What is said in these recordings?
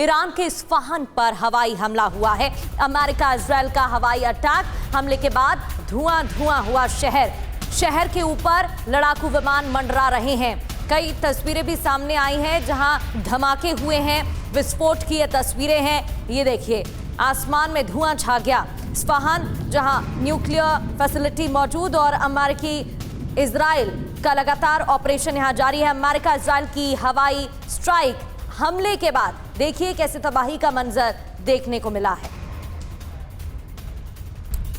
Iran के Isfahan पर हवाई हमला हुआ है। अमेरिका इजराइल का हवाई अटैक, हमले के बाद धुआं धुआं हुआ शहर के ऊपर लड़ाकू विमान मंडरा रहे हैं। कई तस्वीरें भी सामने आई हैं जहां धमाके हुए हैं, विस्फोट की ये तस्वीरें हैं। ये देखिए, आसमान में धुआं छा गया। इस्फहान जहां न्यूक्लियर फैसिलिटी मौजूद और अमेरिकी इजराइल का लगातार ऑपरेशन यहां जारी है। अमेरिका इजराइल की हवाई स्ट्राइक हमले के बाद देखिए कैसे तबाही का मंजर देखने को मिला है।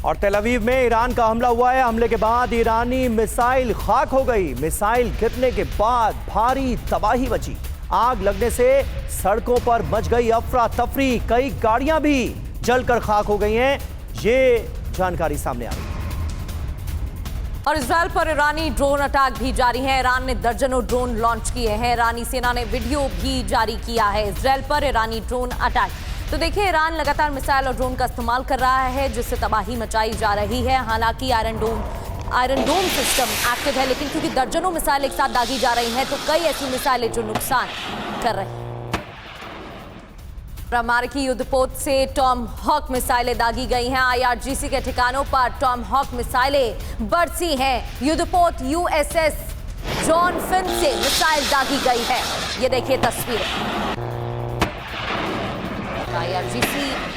और तेल अवीव में ईरान का हमला हुआ है। हमले के बाद ईरानी मिसाइल खाक हो गई। मिसाइल गिरने के बाद भारी तबाही मची। आग लगने से सड़कों पर मच गई अफरा तफरी। कई गाड़ियां भी जलकर खाक हो गई हैं। ये जानकारी सामने आ रही है। और इजराइल पर ईरानी ड्रोन अटैक भी जारी है। ईरान ने दर्जनों ड्रोन लॉन्च किए हैं। ईरानी सेना ने वीडियो भी जारी किया है इजराइल पर ईरानी ड्रोन अटैक। तो देखिए, ईरान लगातार मिसाइल और ड्रोन का इस्तेमाल कर रहा है जिससे तबाही मचाई जा रही है। हालांकि आयरन डोम सिस्टम एक्टिव है, लेकिन क्योंकि दर्जनों मिसाइल एक साथ दागी जा रही हैं तो कई ऐसी मिसाइलें जो नुकसान कर रही हैं। अमेरिकी युद्धपोत से टॉम हॉक मिसाइलें दागी गई हैं। IRGC के ठिकानों पर टॉम हॉक मिसाइलें बरसी हैं। युद्धपोत USS जॉन फिन से मिसाइल दागी गई है। ये देखिए तस्वीरें। IRGC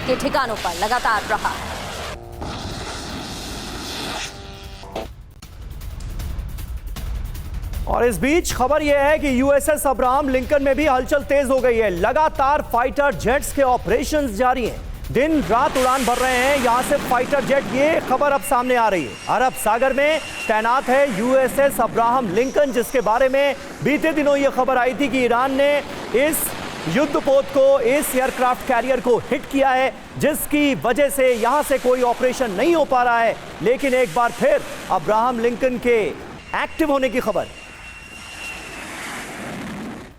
के ठिकानों पर लगातार रहा है। और इस बीच खबर यह है कि USS अब्राहम लिंकन में भी हलचल तेज हो गई है। लगातार फाइटर जेट्स के ऑपरेशंस जारी हैं। दिन रात उड़ान भर रहे हैं यहां से फाइटर जेट। ये खबर अब सामने आ रही है। अरब सागर में तैनात है USS अब्राहम लिंकन, जिसके बारे में बीते दिनों यह खबर आई थी कि ईरान ने इस युद्धपोत को, इस एयरक्राफ्ट कैरियर को हिट किया है, जिसकी वजह से यहां से कोई ऑपरेशन नहीं हो पा रहा है। लेकिन एक बार फिर अब्राहम लिंकन के एक्टिव होने की खबर।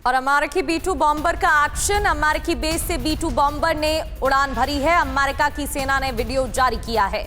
और अमेरिकी B-2 बॉम्बर का एक्शन। अमेरिकी बेस से B-2 बॉम्बर ने उड़ान भरी है। अमेरिका की सेना ने वीडियो जारी किया है।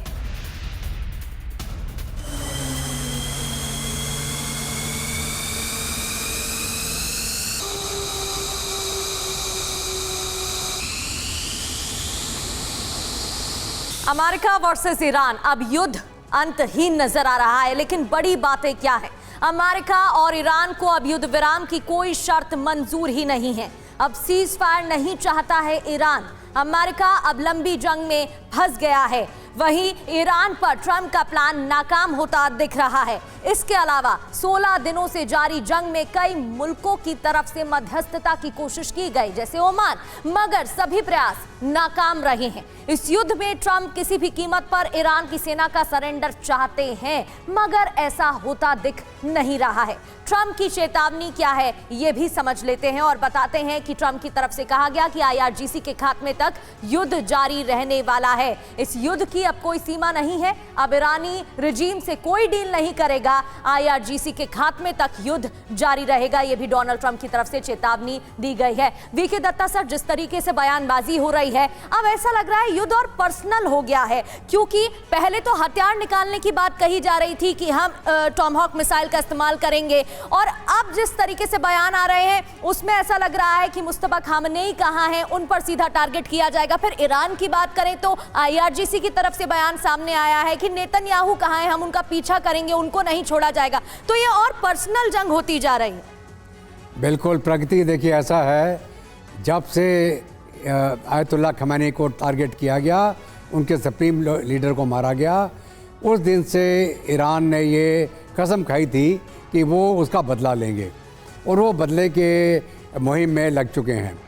अमेरिका वर्सेस ईरान, अब युद्ध अंतहीन नजर आ रहा है। लेकिन बड़ी बातें क्या है, अमेरिका और ईरान को अब युद्ध विराम की कोई शर्त मंजूर ही नहीं है। अब सीज फायर नहीं चाहता है ईरान। अमेरिका अब लंबी जंग में फंस गया है। वहीं ईरान पर ट्रंप का प्लान नाकाम होता दिख रहा है। इसके अलावा 16 दिनों से जारी जंग में कई मुल्कों की तरफ से मध्यस्थता की कोशिश की गई, जैसे ओमान, मगर सभी प्रयास नाकाम रहे हैं। इस युद्ध में ट्रंप किसी भी कीमत पर ईरान की सेना का सरेंडर चाहते हैं, मगर ऐसा होता दिख नहीं रहा है। ट्रंप की चेतावनी क्या है ये भी समझ लेते हैं और बताते हैं कि ट्रंप की तरफ से कहा गया कि IRGC के खात्मे तक युद्ध जारी रहने वाला है। इस युद्ध की अब कोई सीमा नहीं है। अब ईरानी रिजीम से कोई डील नहीं करेगा। IRGC के खात्मे तक युद्ध जारी रहेगा। यह भी डोनाल्ड ट्रंप की तरफ से चेतावनी दी गई है। वीके दत्ता सर, जिस तरीके से बयानबाजी हो रही है, अब ऐसा लग रहा है युद्ध और पर्सनल हो गया है, क्योंकि पहले तो हथियार निकालने की बात कही जा रही थी कि हम टॉम हॉक मिसाइल का इस्तेमाल करेंगे, और अब जिस तरीके से बयान आ रहे हैं उसमें ऐसा लग रहा है कि मुस्तफा खामनेई कहां हैं, उन पर सीधा टारगेट किया जाएगा। फिर ईरान की बात करें तो IRGC की तरफ से बयान सामने आया है कि नेतन्याहू कहां हैं, हम उनका पीछा करेंगे, उनको नहीं छोड़ा जाएगा। तो ये और पर्सनल जंग होती जा रही है। बिल्कुल प्रगति, देखिए ऐसा है, जब से आयतुल्लाह खमेनी को टारगेट किया गया, उनके सुप्रीम लीडर को मारा गया, उस दिन से ईरान ने ये कसम खाई थी कि वो उसका बदला लेंगे, और वो बदले के मुहिम में लग चुके हैं।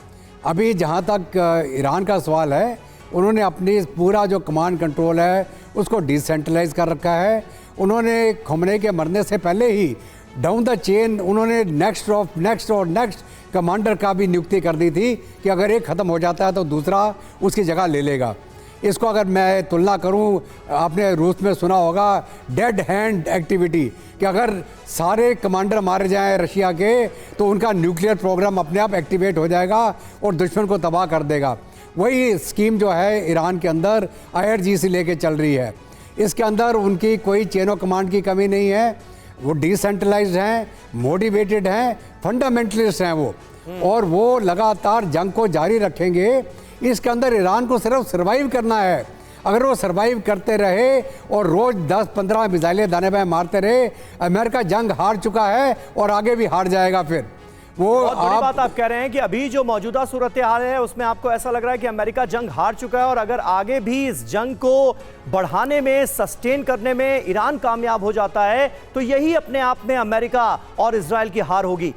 अभी जहाँ तक ईरान का सवाल है, उन्होंने अपनी पूरा जो कमांड कंट्रोल है उसको डिसेंट्रलाइज कर रखा है। उन्होंने खमेनी के मरने से पहले ही डाउन द चेन उन्होंने नेक्स्ट कमांडर का भी नियुक्ति कर दी थी कि अगर एक ख़त्म हो जाता है तो दूसरा उसकी जगह ले लेगा। इसको अगर मैं तुलना करूं, आपने रूस में सुना होगा डेड हैंड एक्टिविटी, कि अगर सारे कमांडर मारे जाएं रशिया के तो उनका न्यूक्लियर प्रोग्राम अपने आप एक्टिवेट हो जाएगा और दुश्मन को तबाह कर देगा। वही स्कीम जो है ईरान के अंदर IRGC लेके चल रही है। इसके अंदर उनकी कोई चेन ऑफ कमांड की कमी नहीं है। वो डिसेंट्रलाइज्ड हैं, मोटिवेटेड हैं, फंडामेंटलिस्ट हैं वो। और वो लगातार जंग को जारी रखेंगे। इसके अंदर ईरान को सिर्फ सर्वाइव करना है। अगर वो सर्वाइव करते रहे और रोज 10-15 मिसाइलें दाने बाएं मारते रहे, अमेरिका जंग हार चुका है और आगे भी हार जाएगा। फिर वो बहुत बड़ी बात आप कह रहे हैं कि अभी जो मौजूदा सूरत हाल है उसमें आपको ऐसा लग रहा है कि अमेरिका जंग हार चुका है और अगर आगे भी इस जंग को बढ़ाने में, सस्टेन करने में ईरान कामयाब हो जाता है तो यही अपने आप में अमेरिका और इजराइल की हार होगी।